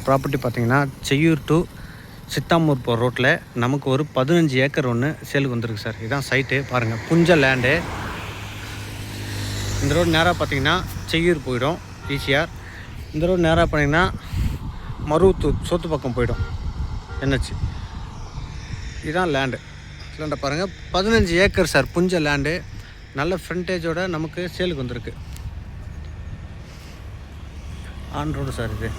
Property பார்த்தீங்கன்னா Cheyyur to Chithamur போகிற ரோட்டில் நமக்கு ஒரு 15 ஏக்கர் ஒன்று சேலுக்கு வந்திருக்கு சார். இதுதான் சைட்டு பாருங்கள், புஞ்ச லேண்டு. இந்த ரோடு நேராக பார்த்தீங்கன்னா செய்யூர் போயிடும் ஈசிஆர். இந்த ரோடு நேராக பார்த்தீங்கன்னா மருவத்தூர் சோத்து பக்கம் போயிடும் என்ஹெச். இதுதான் லேண்டை பாருங்கள், 15 ஏக்கர் சார், புஞ்ச லேண்டு. நல்ல ஃப்ரண்டேஜோட நமக்கு சேலுக்கு வந்திருக்கு. ஆன் ரோடு சார் இது.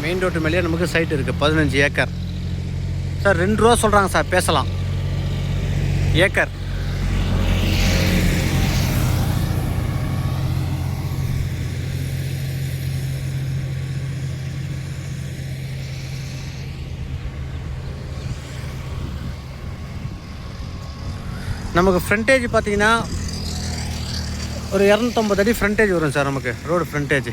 மெயின் ரோட்டு மேலேயே நமக்கு சைட் இருக்குது, 15 ஏக்கர் சார். 2 ரூபா சொல்கிறாங்க சார், பேசலாம். ஏக்கர் நமக்கு ஃப்ரண்டேஜ் பார்த்தீங்கன்னா ஒரு 250 அடி ஃப்ரண்டேஜ் வரும் சார் நமக்கு, ரோடு ஃப்ரண்டேஜ்.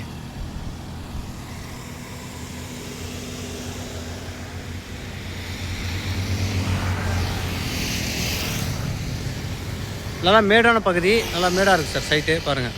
நல்லா மேடான பகுதி, நல்லா மேடாக இருக்குது சார் சைட்டு பாருங்கள்.